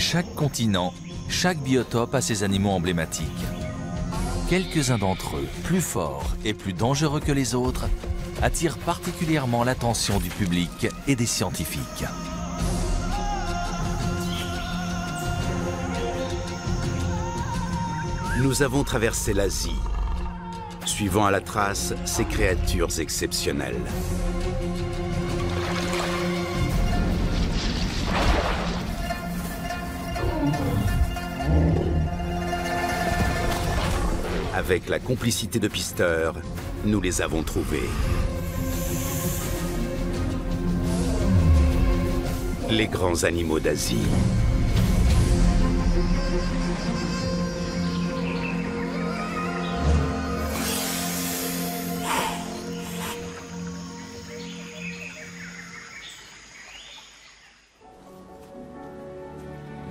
Chaque continent, chaque biotope a ses animaux emblématiques. Quelques-uns d'entre eux, plus forts et plus dangereux que les autres, attirent particulièrement l'attention du public et des scientifiques. Nous avons traversé l'Asie, suivant à la trace ces créatures exceptionnelles. Avec la complicité de pisteurs, nous les avons trouvés. Les grands animaux d'Asie.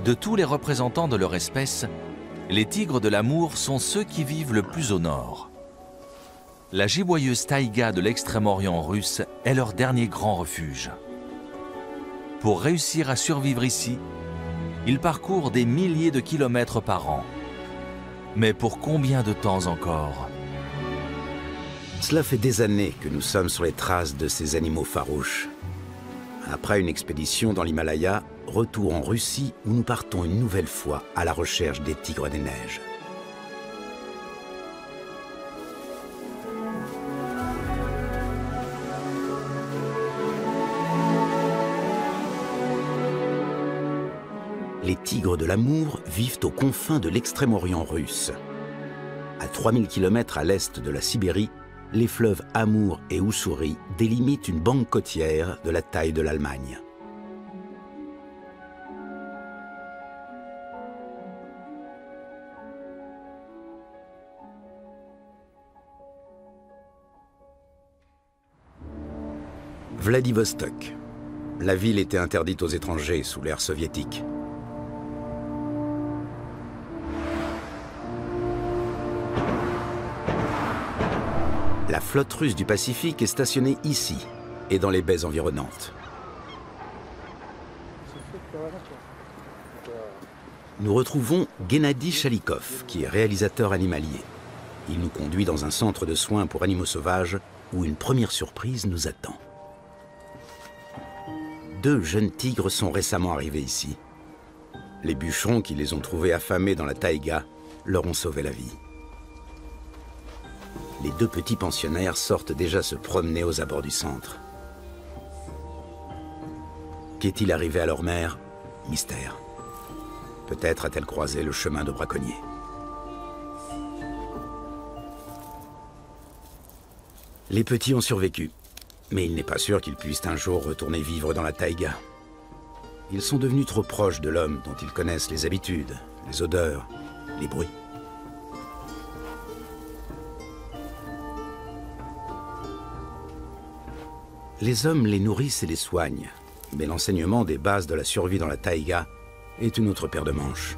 De tous les représentants de leur espèce, les tigres de l'Amour sont ceux qui vivent le plus au nord. La giboyeuse taïga de l'extrême-orient russe est leur dernier grand refuge. Pour réussir à survivre ici, ils parcourent des milliers de kilomètres par an. Mais pour combien de temps encore? Cela fait des années que nous sommes sur les traces de ces animaux farouches. Après une expédition dans l'Himalaya, retour en Russie où nous partons une nouvelle fois à la recherche des tigres des neiges. Les tigres de l'Amour vivent aux confins de l'extrême-orient russe. À 3000 km à l'est de la Sibérie, les fleuves Amour et Oussouris délimitent une bande côtière de la taille de l'Allemagne. Vladivostok. La ville était interdite aux étrangers sous l'ère soviétique. La flotte russe du Pacifique est stationnée ici et dans les baies environnantes. Nous retrouvons Gennady Chalikov, qui est réalisateur animalier. Il nous conduit dans un centre de soins pour animaux sauvages où une première surprise nous attend. 2 jeunes tigres sont récemment arrivés ici. Les bûcherons qui les ont trouvés affamés dans la taïga leur ont sauvé la vie. Les 2 petits pensionnaires sortent déjà se promener aux abords du centre. Qu'est-il arrivé à leur mère? Mystère. Peut-être a-t-elle croisé le chemin de braconniers. Les petits ont survécu, mais il n'est pas sûr qu'ils puissent un jour retourner vivre dans la taïga. Ils sont devenus trop proches de l'homme dont ils connaissent les habitudes, les odeurs, les bruits. Les hommes les nourrissent et les soignent, mais l'enseignement des bases de la survie dans la taïga est une autre paire de manches.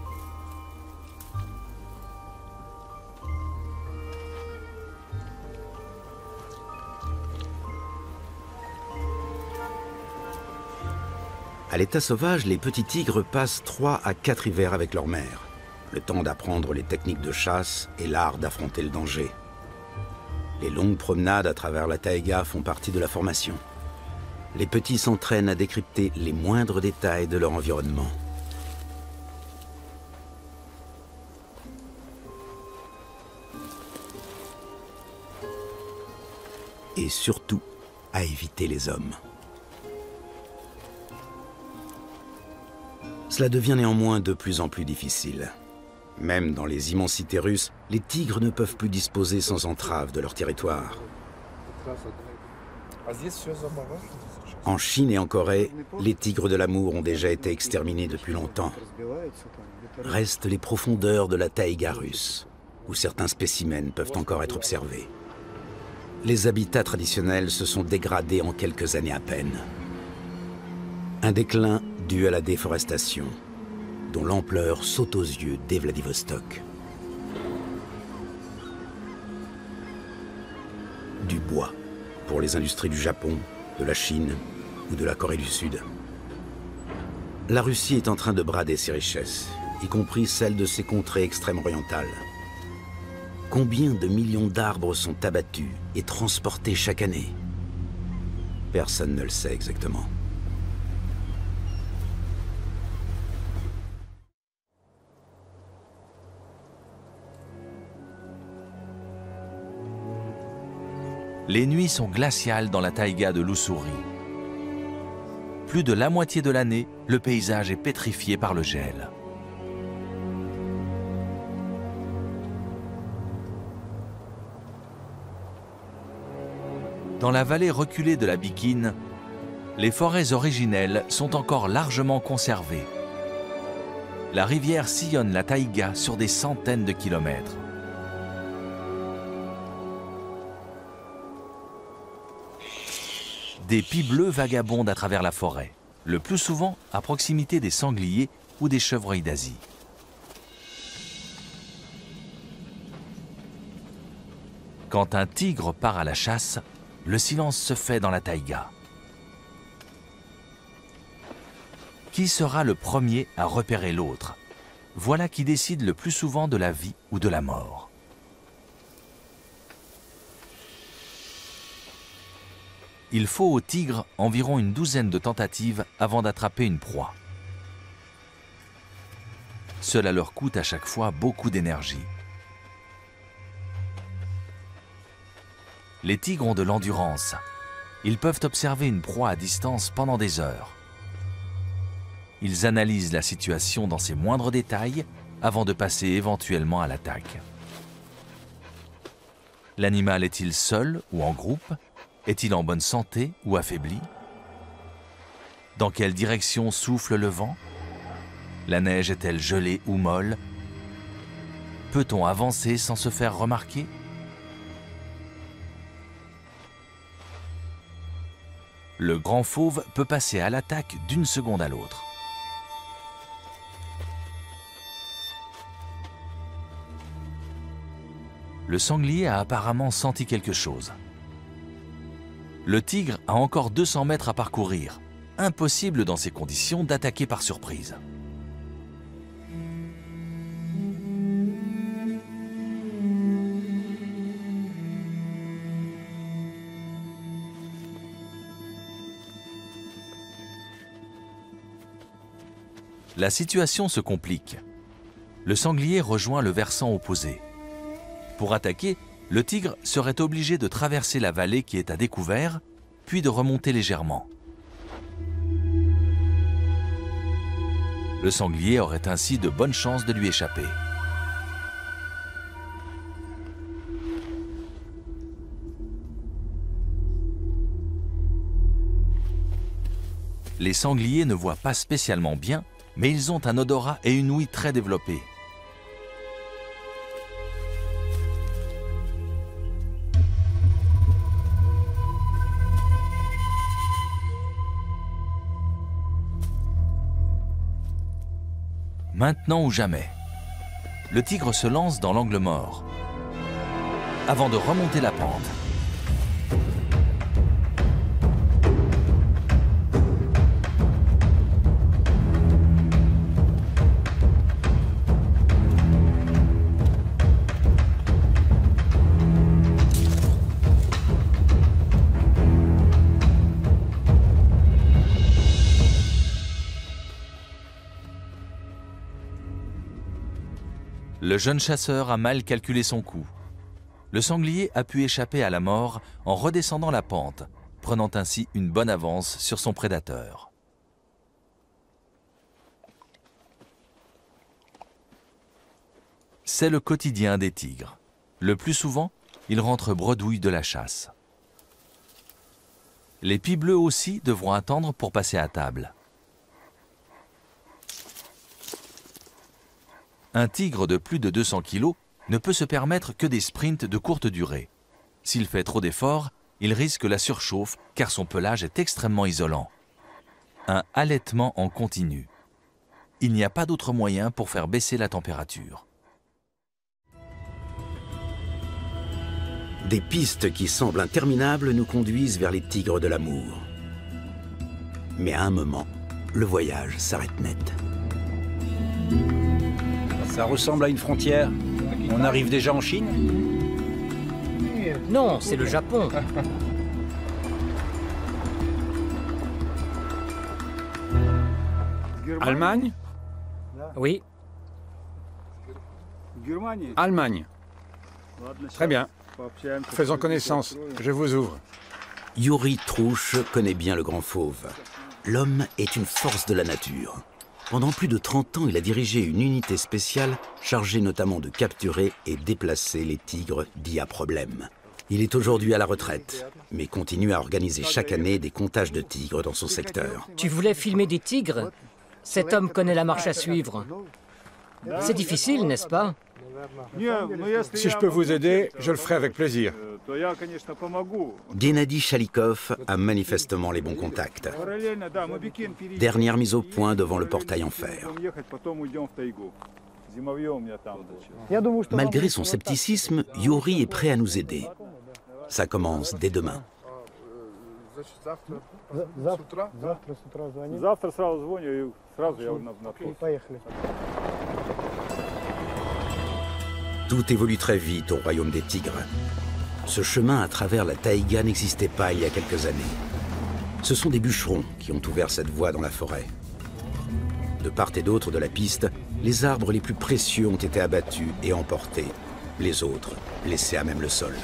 À l'état sauvage, les petits tigres passent 3 à 4 hivers avec leur mère, le temps d'apprendre les techniques de chasse et l'art d'affronter le danger. Les longues promenades à travers la taïga font partie de la formation. Les petits s'entraînent à décrypter les moindres détails de leur environnement. Et surtout, à éviter les hommes. Cela devient néanmoins de plus en plus difficile. Même dans les immensités russes, les tigres ne peuvent plus disposer sans entrave de leur territoire. En Chine et en Corée, les tigres de l'Amour ont déjà été exterminés depuis longtemps. Restent les profondeurs de la taïga russe, où certains spécimens peuvent encore être observés. Les habitats traditionnels se sont dégradés en quelques années à peine. Un déclin dû à la déforestation, dont l'ampleur saute aux yeux dès Vladivostok. Du bois, pour les industries du Japon, de la Chine ou de la Corée du Sud. La Russie est en train de brader ses richesses, y compris celles de ses contrées extrême-orientales. Combien de millions d'arbres sont abattus et transportés chaque année? Personne ne le sait exactement. Les nuits sont glaciales dans la taïga de l'Ussuri. Plus de la moitié de l'année, le paysage est pétrifié par le gel. Dans la vallée reculée de la Bikine, les forêts originelles sont encore largement conservées. La rivière sillonne la taïga sur des centaines de kilomètres. Des pies bleues vagabondent à travers la forêt, le plus souvent à proximité des sangliers ou des chevreuils d'Asie. Quand un tigre part à la chasse, le silence se fait dans la taïga. Qui sera le premier à repérer l'autre? Voilà qui décide le plus souvent de la vie ou de la mort. Il faut au tigre environ une douzaine de tentatives avant d'attraper une proie. Cela leur coûte à chaque fois beaucoup d'énergie. Les tigres ont de l'endurance. Ils peuvent observer une proie à distance pendant des heures. Ils analysent la situation dans ses moindres détails avant de passer éventuellement à l'attaque. L'animal est-il seul ou en groupe? Est-il en bonne santé ou affaibli? Dans quelle direction souffle le vent? La neige est-elle gelée ou molle? Peut-on avancer sans se faire remarquer? Le grand fauve peut passer à l'attaque d'une seconde à l'autre. Le sanglier a apparemment senti quelque chose. Le tigre a encore 200 mètres à parcourir. Impossible dans ces conditions d'attaquer par surprise. La situation se complique. Le sanglier rejoint le versant opposé. Pour attaquer, le tigre serait obligé de traverser la vallée qui est à découvert, puis de remonter légèrement. Le sanglier aurait ainsi de bonnes chances de lui échapper. Les sangliers ne voient pas spécialement bien, mais ils ont un odorat et une ouïe très développés. Maintenant ou jamais, le tigre se lance dans l'angle mort, avant de remonter la pente. Le jeune chasseur a mal calculé son coup. Le sanglier a pu échapper à la mort en redescendant la pente, prenant ainsi une bonne avance sur son prédateur. C'est le quotidien des tigres. Le plus souvent, ils rentrent bredouilles de la chasse. Les pies bleues aussi devront attendre pour passer à table. Un tigre de plus de 200 kg ne peut se permettre que des sprints de courte durée. S'il fait trop d'efforts, il risque la surchauffe car son pelage est extrêmement isolant. Un halètement en continu. Il n'y a pas d'autre moyen pour faire baisser la température. Des pistes qui semblent interminables nous conduisent vers les tigres de l'amour. Mais à un moment, le voyage s'arrête net. Ça ressemble à une frontière. On arrive déjà en Chine? Non, c'est le Japon. Allemagne? Oui. Allemagne. Très bien. Faisons connaissance. Je vous ouvre. Yuri Trouche connaît bien le grand fauve. L'homme est une force de la nature. Pendant plus de 30 ans, il a dirigé une unité spéciale chargée notamment de capturer et déplacer les tigres dits à problème. Il est aujourd'hui à la retraite, mais continue à organiser chaque année des comptages de tigres dans son secteur. Tu voulais filmer des tigres? Cet homme connaît la marche à suivre. C'est difficile, n'est-ce pas? Si je peux vous aider, je le ferai avec plaisir. Gennady Chalikov a manifestement les bons contacts. Dernière mise au point devant le portail en fer. Malgré son scepticisme, Yuri est prêt à nous aider. Ça commence dès demain. Tout évolue très vite au royaume des tigres. Ce chemin à travers la taïga n'existait pas il y a quelques années. Ce sont des bûcherons qui ont ouvert cette voie dans la forêt. De part et d'autre de la piste, les arbres les plus précieux ont été abattus et emportés. Les autres laissés à même le sol.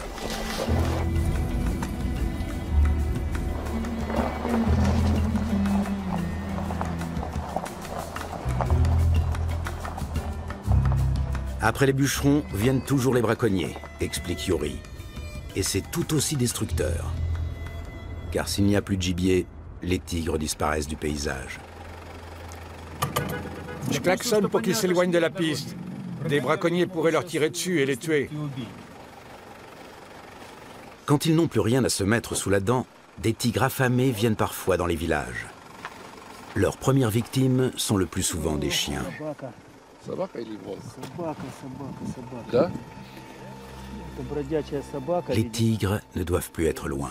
Après les bûcherons, viennent toujours les braconniers, explique Yuri. Et c'est tout aussi destructeur. Car s'il n'y a plus de gibier, les tigres disparaissent du paysage. Je klaxonne pour qu'ils s'éloignent de la piste. Des braconniers pourraient leur tirer dessus et les tuer. Quand ils n'ont plus rien à se mettre sous la dent, des tigres affamés viennent parfois dans les villages. Leurs premières victimes sont le plus souvent des chiens. Les tigres ne doivent plus être loin.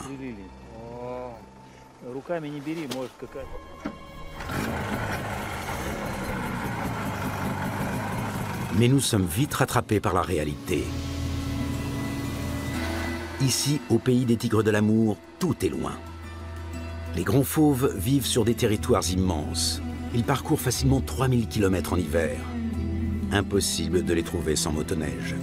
Mais nous sommes vite rattrapés par la réalité. Ici, au pays des tigres de l'amour, tout est loin. Les grands fauves vivent sur des territoires immenses. Ils parcourent facilement 3000 km en hiver. Impossible de les trouver sans motoneige.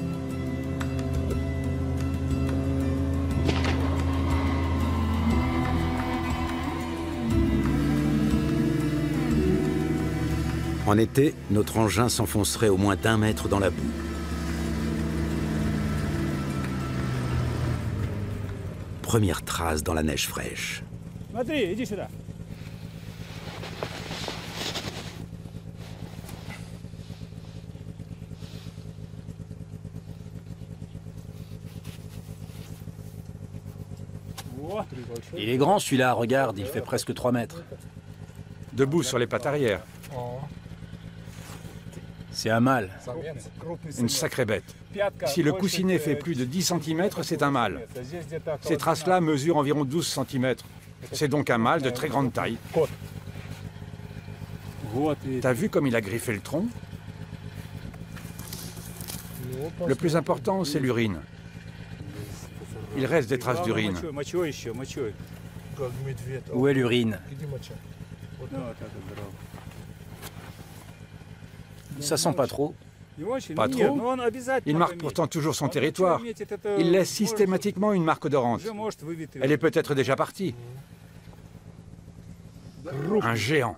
En été, notre engin s'enfoncerait au moins d'1 mètre dans la boue. Première trace dans la neige fraîche. Il est grand celui-là, regarde, il fait presque 3 mètres. Debout sur les pattes arrière. C'est un mâle. Une sacrée bête. Si le coussinet fait plus de 10 cm, c'est un mâle. Ces traces-là mesurent environ 12 cm. C'est donc un mâle de très grande taille. T'as vu comme il a griffé le tronc? Le plus important, c'est l'urine. Il reste des traces d'urine. Où est l'urine? Ça sent pas trop. Pas trop. Il marque pourtant toujours son territoire. Il laisse systématiquement une marque odorante. Elle est peut-être déjà partie. Un géant.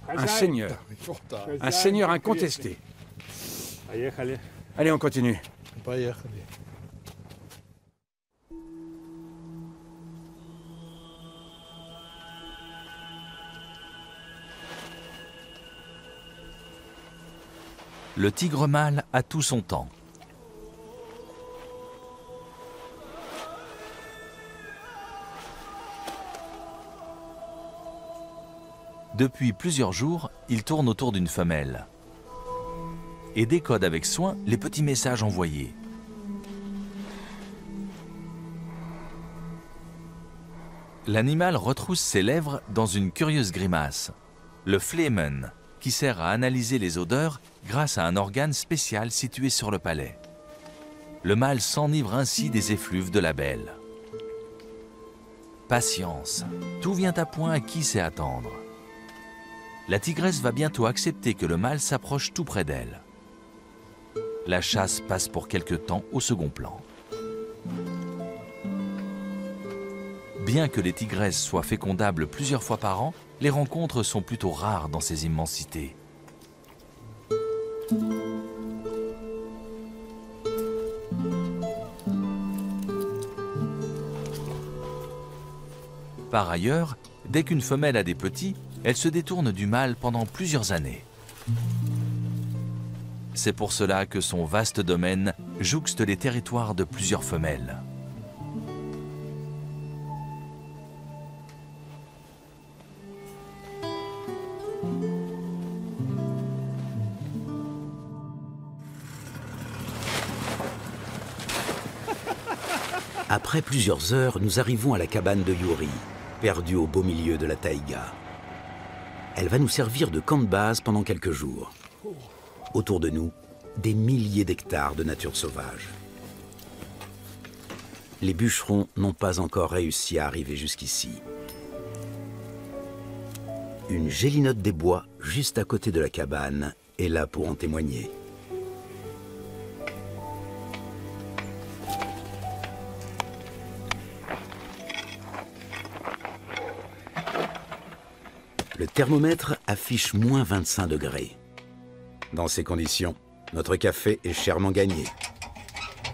Un seigneur. Un seigneur incontesté. Allez, on continue. Le tigre mâle a tout son temps. Depuis plusieurs jours, il tourne autour d'une femelle et décode avec soin les petits messages envoyés. L'animal retrousse ses lèvres dans une curieuse grimace, le flehmen, qui sert à analyser les odeurs grâce à un organe spécial situé sur le palais. Le mâle s'enivre ainsi des effluves de la belle. Patience, tout vient à point à qui sait attendre. La tigresse va bientôt accepter que le mâle s'approche tout près d'elle. La chasse passe pour quelque temps au second plan. Bien que les tigresses soient fécondables plusieurs fois par an, les rencontres sont plutôt rares dans ces immensités. Par ailleurs, dès qu'une femelle a des petits, elle se détourne du mâle pendant plusieurs années. C'est pour cela que son vaste domaine jouxte les territoires de plusieurs femelles. Après plusieurs heures, nous arrivons à la cabane de Yuri, perdue au beau milieu de la taïga. Elle va nous servir de camp de base pendant quelques jours. Autour de nous, des milliers d'hectares de nature sauvage. Les bûcherons n'ont pas encore réussi à arriver jusqu'ici. Une gélinote des bois, juste à côté de la cabane, est là pour en témoigner. Le thermomètre affiche moins 25 degrés. Dans ces conditions, notre café est chèrement gagné.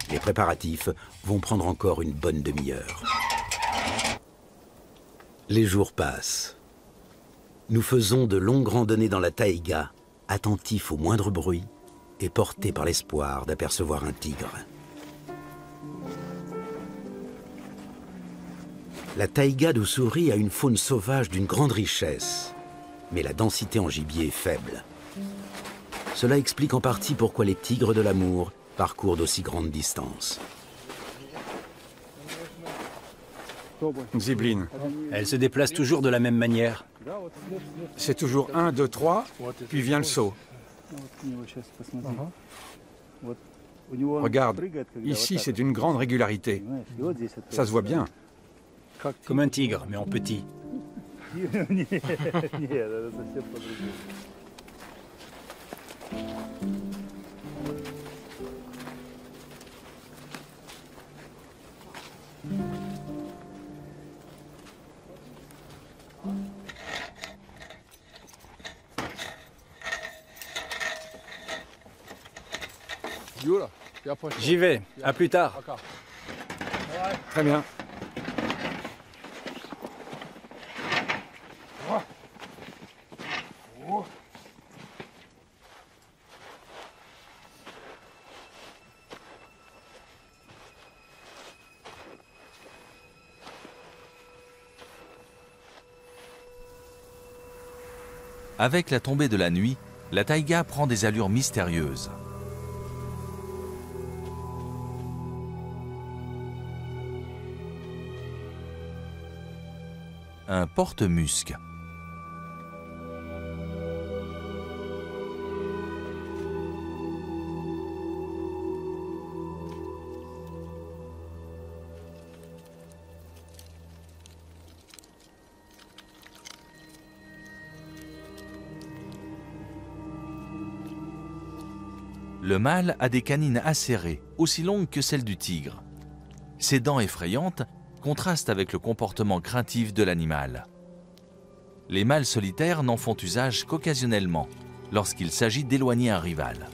Les préparatifs vont prendre encore une bonne demi-heure. Les jours passent. Nous faisons de longues randonnées dans la taïga, attentifs au moindre bruit et portés par l'espoir d'apercevoir un tigre. La taïga d'Ussuri a une faune sauvage d'une grande richesse, mais la densité en gibier est faible. Cela explique en partie pourquoi les tigres de l'amour parcourent d'aussi grandes distances. Zibline, Elle se déplace toujours de la même manière. c'est toujours 1, 2, 3, puis vient le saut. Regarde, ici c'est d'une grande régularité. Ça se voit bien. Comme un tigre, mais en petit. J'y vais, à plus tard. Très bien. Avec la tombée de la nuit, la taïga prend des allures mystérieuses. Un porte-musc. Le mâle a des canines acérées, aussi longues que celles du tigre. Ses dents effrayantes contrastent avec le comportement craintif de l'animal. Les mâles solitaires n'en font usage qu'occasionnellement, lorsqu'il s'agit d'éloigner un rival.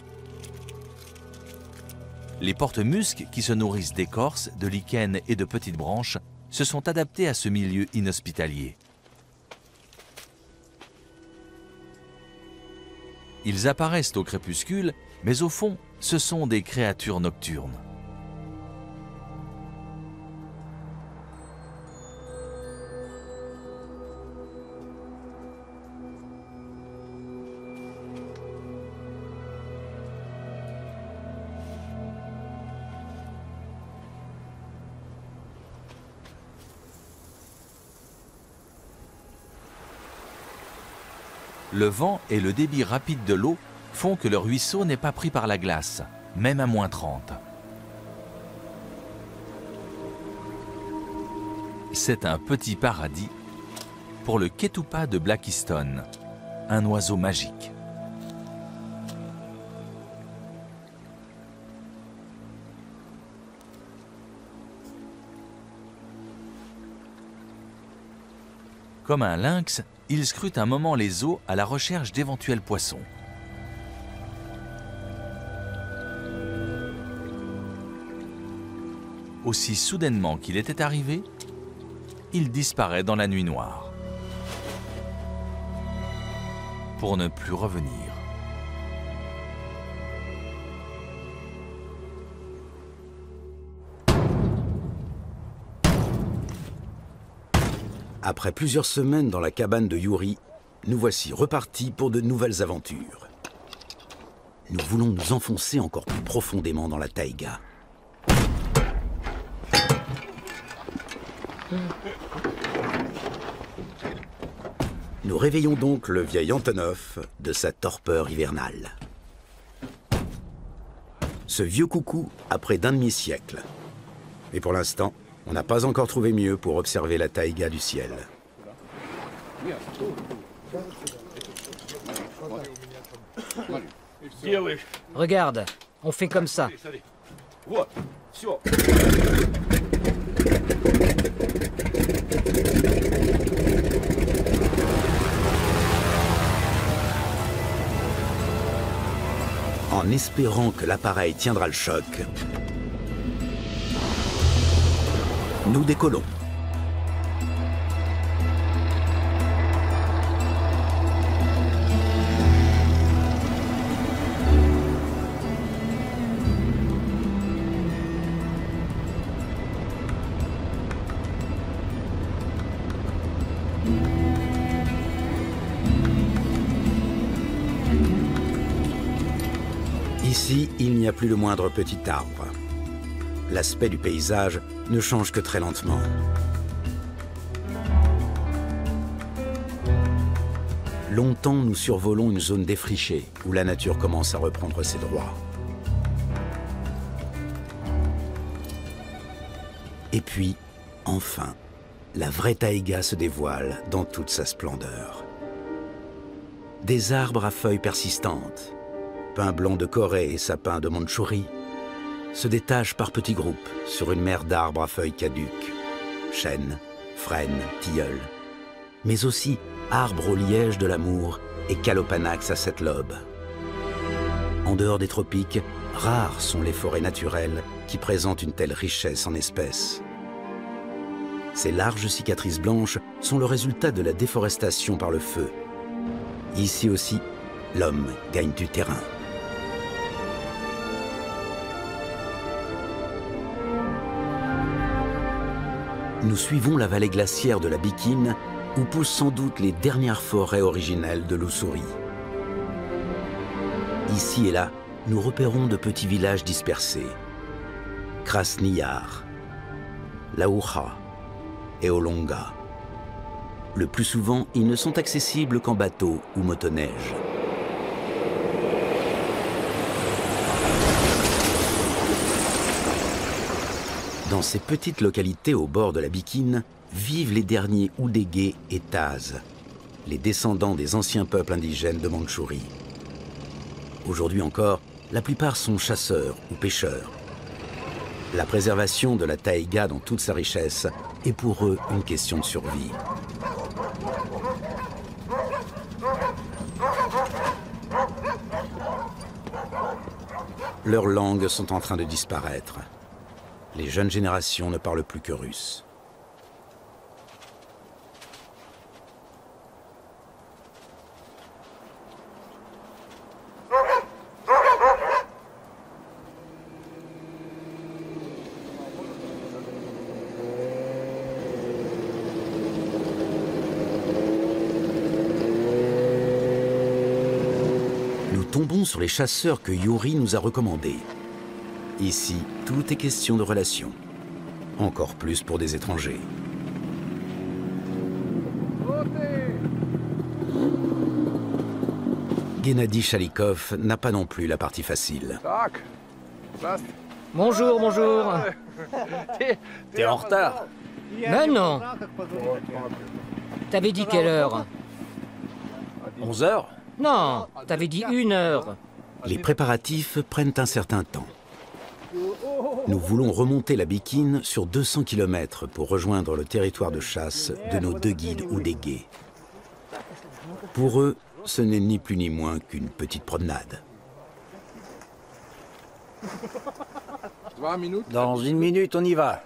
Les porte-muscs, qui se nourrissent d'écorces, de lichens et de petites branches, se sont adaptés à ce milieu inhospitalier. Ils apparaissent au crépuscule, mais au fond, ce sont des créatures nocturnes. Le vent et le débit rapide de l'eau font que le ruisseau n'est pas pris par la glace, même à -30. C'est un petit paradis pour le Ketupa de Blakiston, un oiseau magique. Comme un lynx, il scrute un moment les eaux à la recherche d'éventuels poissons. Aussi soudainement qu'il était arrivé, il disparaît dans la nuit noire, pour ne plus revenir. Après plusieurs semaines dans la cabane de Yuri, nous voici repartis pour de nouvelles aventures. Nous voulons nous enfoncer encore plus profondément dans la taïga. Nous réveillons donc le vieil Antonov de sa torpeur hivernale. Ce vieux coucou a près d'un demi-siècle. Et pour l'instant, on n'a pas encore trouvé mieux pour observer la taïga du ciel. Regarde, on fait comme ça. En espérant que l'appareil tiendra le choc, nous décollons. Ici, il n'y a plus le moindre petit arbre. L'aspect du paysage ne change que très lentement. Longtemps, nous survolons une zone défrichée où la nature commence à reprendre ses droits. Et puis, enfin, la vraie taïga se dévoile dans toute sa splendeur. Des arbres à feuilles persistantes, pins blancs de Corée et sapins de Mandchourie, se détachent par petits groupes sur une mer d'arbres à feuilles caduques, chênes, frênes, tilleuls, mais aussi arbres au liège de l'amour et calopanax à 7 lobes. En dehors des tropiques, rares sont les forêts naturelles qui présentent une telle richesse en espèces. Ces larges cicatrices blanches sont le résultat de la déforestation par le feu. Ici aussi, l'homme gagne du terrain. Nous suivons la vallée glaciaire de la Bikine, où poussent sans doute les dernières forêts originelles de l'Ussuri. Ici et là, nous repérons de petits villages dispersés. Krasny Yar, Laoucha et Olonga. Le plus souvent, ils ne sont accessibles qu'en bateau ou motoneige. Dans ces petites localités au bord de la Bikine, vivent les derniers Oudégués et Tazes, les descendants des anciens peuples indigènes de Mandchourie. Aujourd'hui encore, la plupart sont chasseurs ou pêcheurs. La préservation de la taïga dans toute sa richesse est pour eux une question de survie. Leurs langues sont en train de disparaître. Les jeunes générations ne parlent plus que russe. Nous tombons sur les chasseurs que Yuri nous a recommandés. Ici, tout est question de relations. Encore plus pour des étrangers. Gennady Chalikov n'a pas non plus la partie facile. Bonjour, bonjour. T'es en retard. Mais non. T'avais dit quelle heure? 11 heures? Non, t'avais dit 1 heure. Les préparatifs prennent un certain temps. Nous voulons remonter la Bikine sur 200 km pour rejoindre le territoire de chasse de nos 2 guides Oudégués. Pour eux, ce n'est ni plus ni moins qu'une petite promenade. Dans 1 minute, on y va.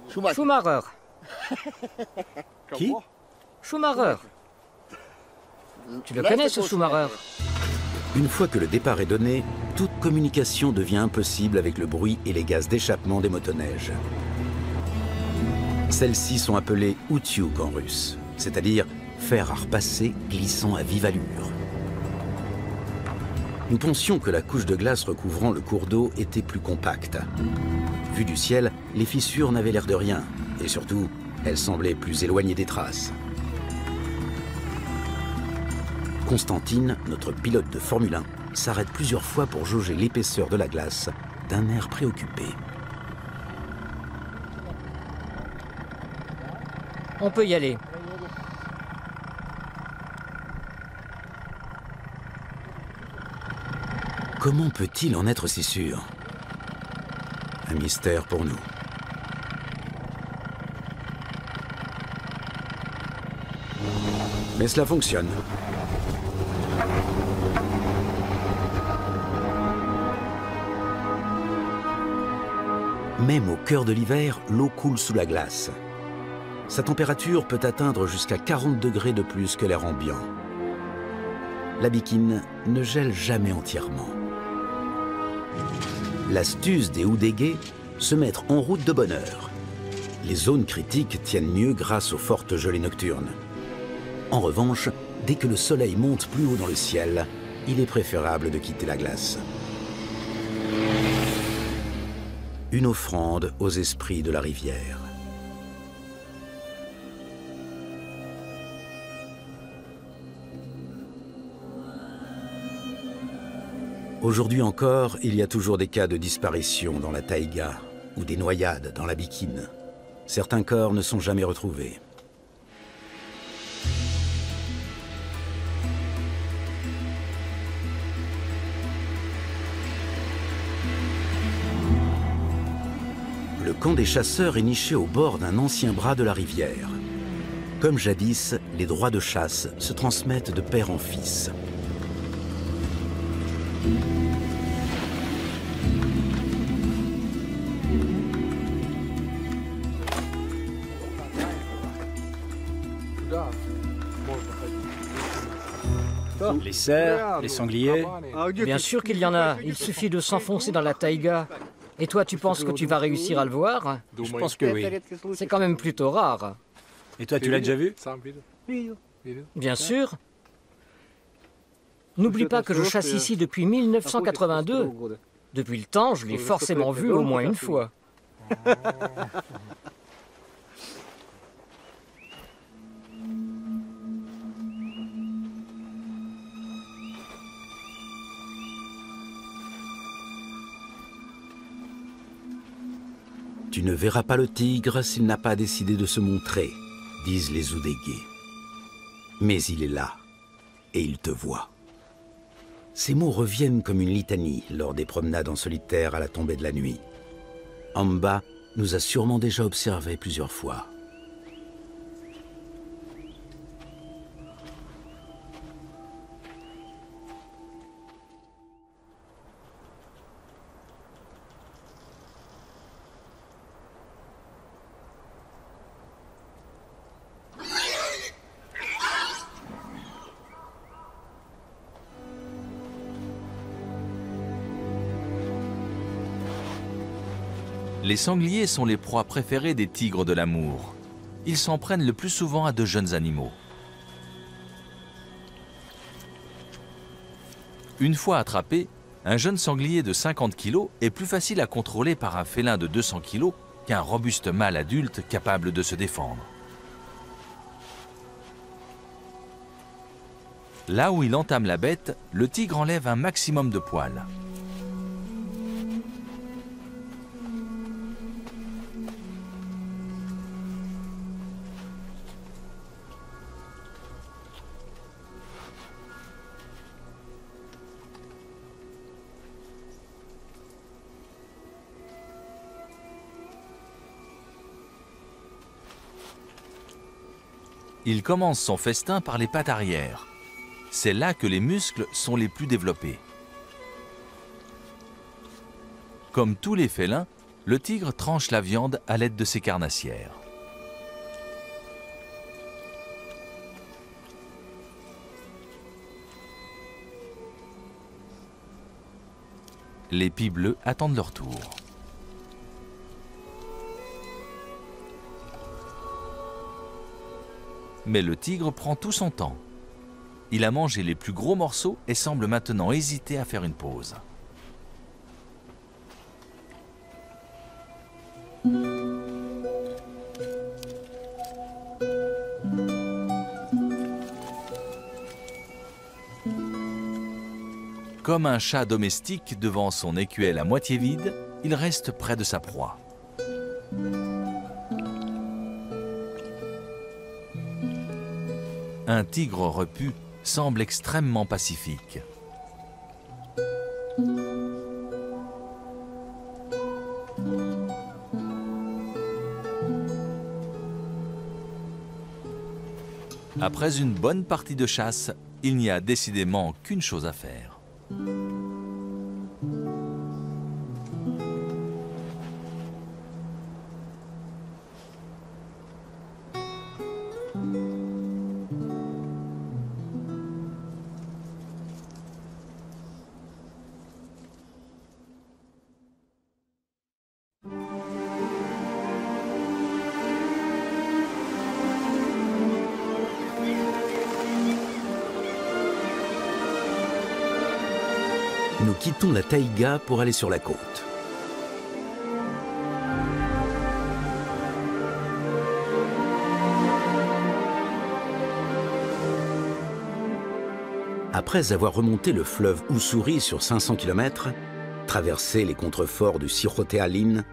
Schumacher. Qui? Schumacher. Tu le connais, ce Schumacher? Une fois que le départ est donné, toute communication devient impossible avec le bruit et les gaz d'échappement des motoneiges. Celles-ci sont appelées outyuk en russe, c'est-à-dire fer à repasser glissant à vive allure. Nous pensions que la couche de glace recouvrant le cours d'eau était plus compacte. Vu du ciel, les fissures n'avaient l'air de rien, et surtout, elles semblaient plus éloignées des traces. Constantine, notre pilote de Formule 1, s'arrête plusieurs fois pour jauger l'épaisseur de la glace d'un air préoccupé. On peut y aller. Comment peut-il en être si sûr? Un mystère pour nous. Mais cela fonctionne. Même au cœur de l'hiver, l'eau coule sous la glace. Sa température peut atteindre jusqu'à 40 degrés de plus que l'air ambiant. La Bikine ne gèle jamais entièrement. L'astuce des Oudégués, se mettre en route de bonne heure. Les zones critiques tiennent mieux grâce aux fortes gelées nocturnes. En revanche, dès que le soleil monte plus haut dans le ciel, il est préférable de quitter la glace. Une offrande aux esprits de la rivière. Aujourd'hui encore, il y a toujours des cas de disparition dans la taïga ou des noyades dans la Bikine. Certains corps ne sont jamais retrouvés. Le camp des chasseurs est niché au bord d'un ancien bras de la rivière. Comme jadis, les droits de chasse se transmettent de père en fils. Les cerfs, les sangliers. Bien sûr qu'il y en a. Il suffit de s'enfoncer dans la taïga. Et toi, tu penses que tu vas réussir à le voir? Je pense que oui. C'est quand même plutôt rare. Et toi, tu l'as déjà vu? Bien sûr. N'oublie pas que je chasse ici depuis 1982. Depuis le temps, je l'ai forcément vu au moins une fois. Tu ne verras pas le tigre s'il n'a pas décidé de se montrer, disent les Oudégués. Mais il est là, et il te voit. Ces mots reviennent comme une litanie lors des promenades en solitaire à la tombée de la nuit. Amba nous a sûrement déjà observés plusieurs fois. Les sangliers sont les proies préférées des tigres de l'Amour. Ils s'en prennent le plus souvent à de jeunes animaux. Une fois attrapé, un jeune sanglier de 50 kg est plus facile à contrôler par un félin de 200 kg qu'un robuste mâle adulte capable de se défendre. Là où il entame la bête, le tigre enlève un maximum de poils. Il commence son festin par les pattes arrière. C'est là que les muscles sont les plus développés. Comme tous les félins, le tigre tranche la viande à l'aide de ses carnassières. Les pies bleues attendent leur tour. Mais le tigre prend tout son temps. Il a mangé les plus gros morceaux et semble maintenant hésiter à faire une pause. Comme un chat domestique devant son écuelle à moitié vide, il reste près de sa proie. Un tigre repu semble extrêmement pacifique. Après une bonne partie de chasse, il n'y a décidément qu'une chose à faire. Nous quittons la taïga pour aller sur la côte. Après avoir remonté le fleuve Ussuri sur 500 km, traversé les contreforts du Cirote Alin,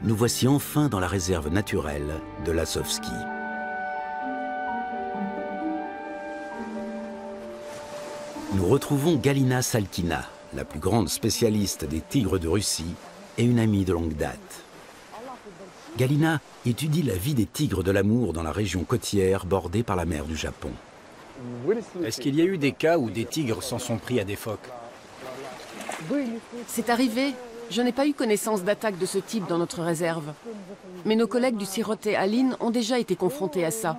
nous voici enfin dans la réserve naturelle de l'Azovski. Nous retrouvons Galina Salkina, la plus grande spécialiste des tigres de Russie et une amie de longue date. Galina étudie la vie des tigres de l'Amour dans la région côtière bordée par la mer du Japon. Est-ce qu'il y a eu des cas où des tigres s'en sont pris à des phoques? C'est arrivé. Je n'ai pas eu connaissance d'attaques de ce type dans notre réserve. Mais nos collègues du Cirote Alin ont déjà été confrontés à ça.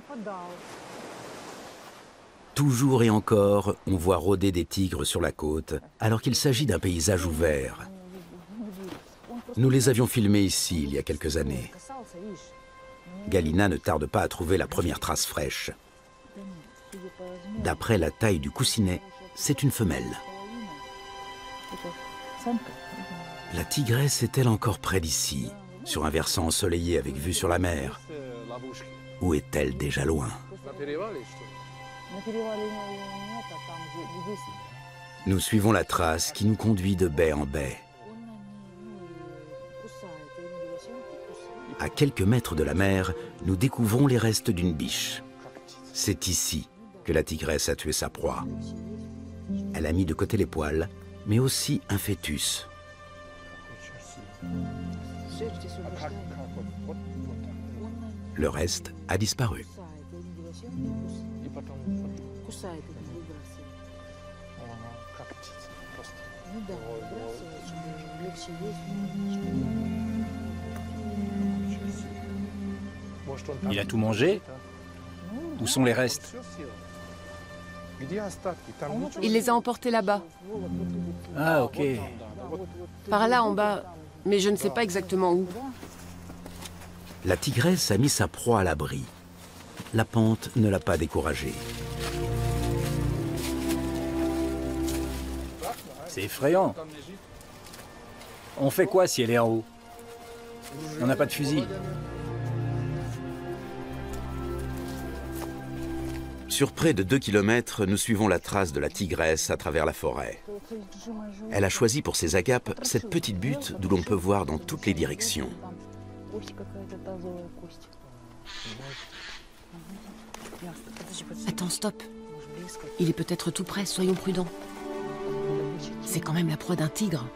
Toujours et encore, on voit rôder des tigres sur la côte, alors qu'il s'agit d'un paysage ouvert. Nous les avions filmés ici, il y a quelques années. Galina ne tarde pas à trouver la première trace fraîche. D'après la taille du coussinet, c'est une femelle. La tigresse est-elle encore près d'ici, sur un versant ensoleillé avec vue sur la mer? Ou est-elle déjà loin? Nous suivons la trace qui nous conduit de baie en baie. À quelques mètres de la mer, nous découvrons les restes d'une biche. C'est ici que la tigresse a tué sa proie. Elle a mis de côté les poils, mais aussi un fœtus. Le reste a disparu. Il a tout mangé? Où sont les restes? Il les a emportés là-bas, Ah, ok. par là en bas, mais je ne sais pas exactement où. La tigresse a mis sa proie à l'abri. La pente ne l'a pas découragée. C'est effrayant. On fait quoi si elle est en haut? On n'a pas de fusil. Sur près de 2 km, nous suivons la trace de la tigresse à travers la forêt. Elle a choisi pour ses agapes cette petite butte d'où l'on peut voir dans toutes les directions. Attends, stop. Il est peut-être tout près, soyons prudents. C'est quand même la proie d'un tigre.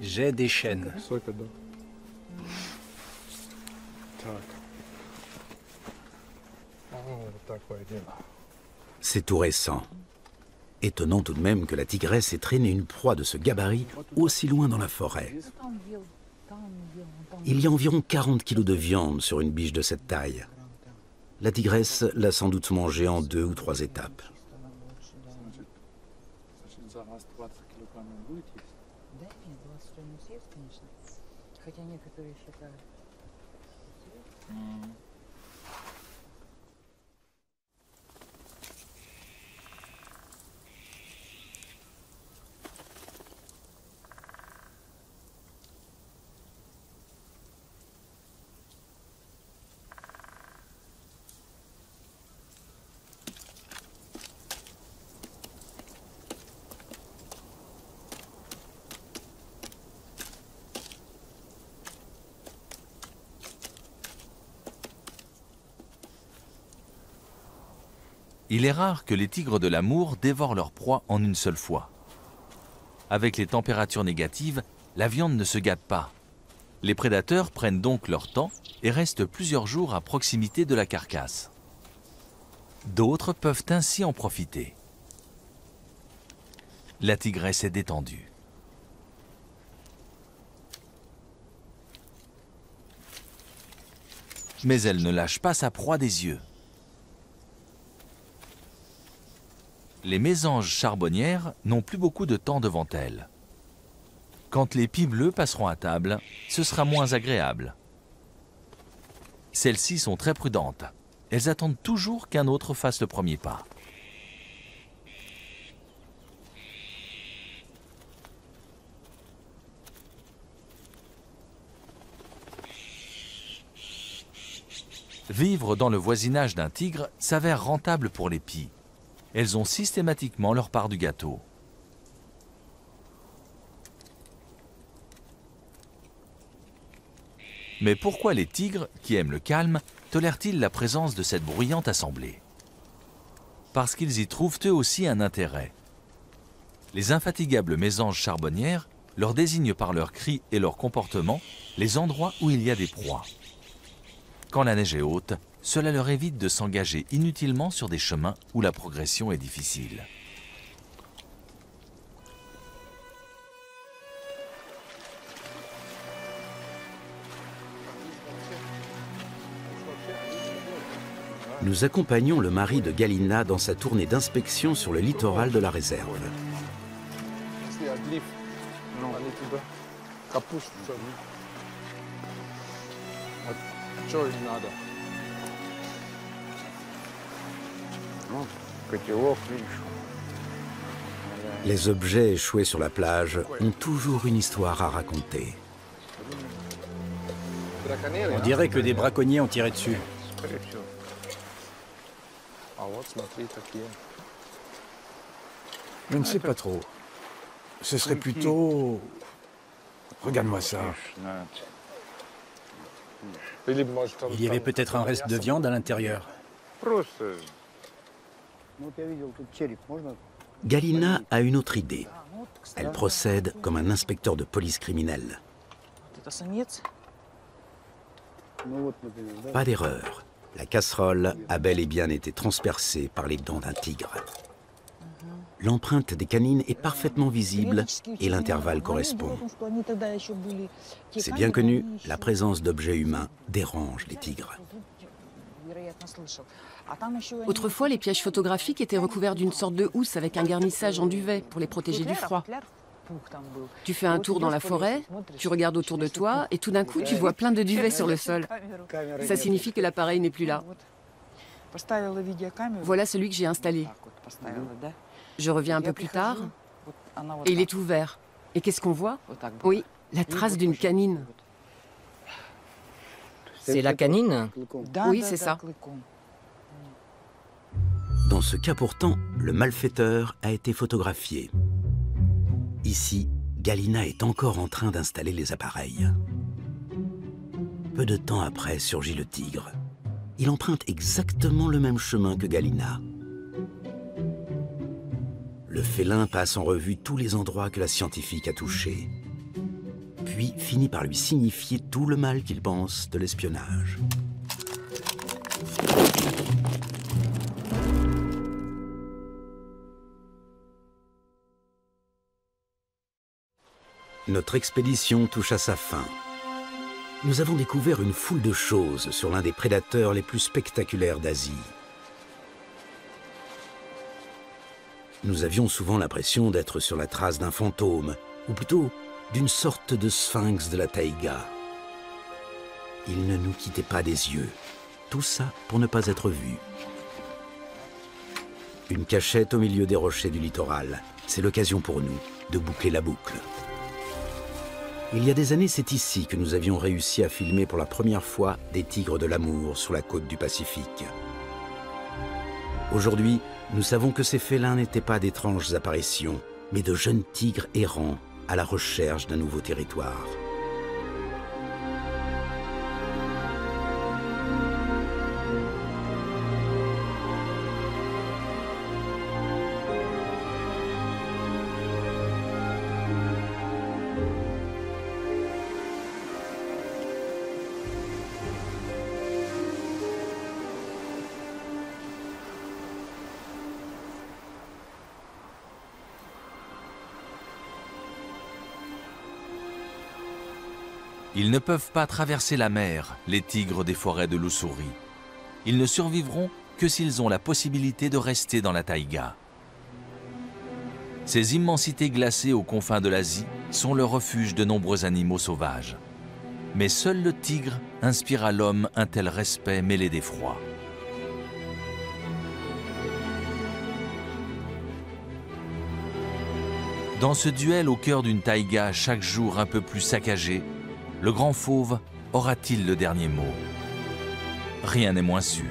J'ai des chaînes. C'est tout récent. Étonnant tout de même que la tigresse ait traîné une proie de ce gabarit aussi loin dans la forêt. Il y a environ 40 kilos de viande sur une biche de cette taille. La tigresse l'a sans doute mangée en 2 ou 3 étapes. Il est rare que les tigres de l'amour dévorent leur proie en une seule fois. Avec les températures négatives, la viande ne se gâte pas. Les prédateurs prennent donc leur temps et restent plusieurs jours à proximité de la carcasse. D'autres peuvent ainsi en profiter. La tigresse est détendue. Mais elle ne lâche pas sa proie des yeux. Les mésanges charbonnières n'ont plus beaucoup de temps devant elles. Quand les pies bleues passeront à table, ce sera moins agréable. Celles-ci sont très prudentes. Elles attendent toujours qu'un autre fasse le premier pas. Vivre dans le voisinage d'un tigre s'avère rentable pour les pies. Elles ont systématiquement leur part du gâteau. Mais pourquoi les tigres, qui aiment le calme, tolèrent-ils la présence de cette bruyante assemblée? Parce qu'ils y trouvent eux aussi un intérêt. Les infatigables mésanges charbonnières leur désignent par leurs cris et leur comportement les endroits où il y a des proies. Quand la neige est haute, cela leur évite de s'engager inutilement sur des chemins où la progression est difficile. Nous accompagnons le mari de Galina dans sa tournée d'inspection sur le littoral de la réserve. Les objets échoués sur la plage ont toujours une histoire à raconter. On dirait que des braconniers ont tiré dessus. Je ne sais pas trop. Ce serait plutôt... Regarde-moi ça. Il y avait peut-être un reste de viande à l'intérieur. Galina a une autre idée. Elle procède comme un inspecteur de police criminelle. Pas d'erreur. La casserole a bel et bien été transpercée par les dents d'un tigre. L'empreinte des canines est parfaitement visible et l'intervalle correspond. C'est bien connu, la présence d'objets humains dérange les tigres. Autrefois, les pièges photographiques étaient recouverts d'une sorte de housse avec un garnissage en duvet pour les protéger du froid. Tu fais un tour dans la forêt, tu regardes autour de toi et tout d'un coup, tu vois plein de duvets sur le sol. Ça signifie que l'appareil n'est plus là. Voilà celui que j'ai installé. Je reviens un peu plus tard et il est ouvert. Et qu'est-ce qu'on voit? Oui, la trace d'une canine. C'est la canine? Oui, c'est ça. Dans ce cas pourtant, le malfaiteur a été photographié. Ici, Galina est encore en train d'installer les appareils. Peu de temps après surgit le tigre. Il emprunte exactement le même chemin que Galina. Le félin passe en revue tous les endroits que la scientifique a touchés, puis finit par lui signifier tout le mal qu'il pense de l'espionnage. Notre expédition touche à sa fin. Nous avons découvert une foule de choses sur l'un des prédateurs les plus spectaculaires d'Asie. Nous avions souvent l'impression d'être sur la trace d'un fantôme, ou plutôt d'une sorte de sphinx de la taïga. Il ne nous quittait pas des yeux, tout ça pour ne pas être vu. Une cachette au milieu des rochers du littoral, c'est l'occasion pour nous de boucler la boucle. Il y a des années, c'est ici que nous avions réussi à filmer pour la première fois des tigres de l'amour sur la côte du Pacifique. Aujourd'hui, nous savons que ces félins n'étaient pas d'étranges apparitions, mais de jeunes tigres errants à la recherche d'un nouveau territoire. Ils ne peuvent pas traverser la mer, les tigres des forêts de l'Ussuri. Ils ne survivront que s'ils ont la possibilité de rester dans la taïga. Ces immensités glacées aux confins de l'Asie sont le refuge de nombreux animaux sauvages. Mais seul le tigre inspire à l'homme un tel respect mêlé d'effroi. Dans ce duel au cœur d'une taïga chaque jour un peu plus saccagée, le grand fauve aura-t-il le dernier mot? Rien n'est moins sûr.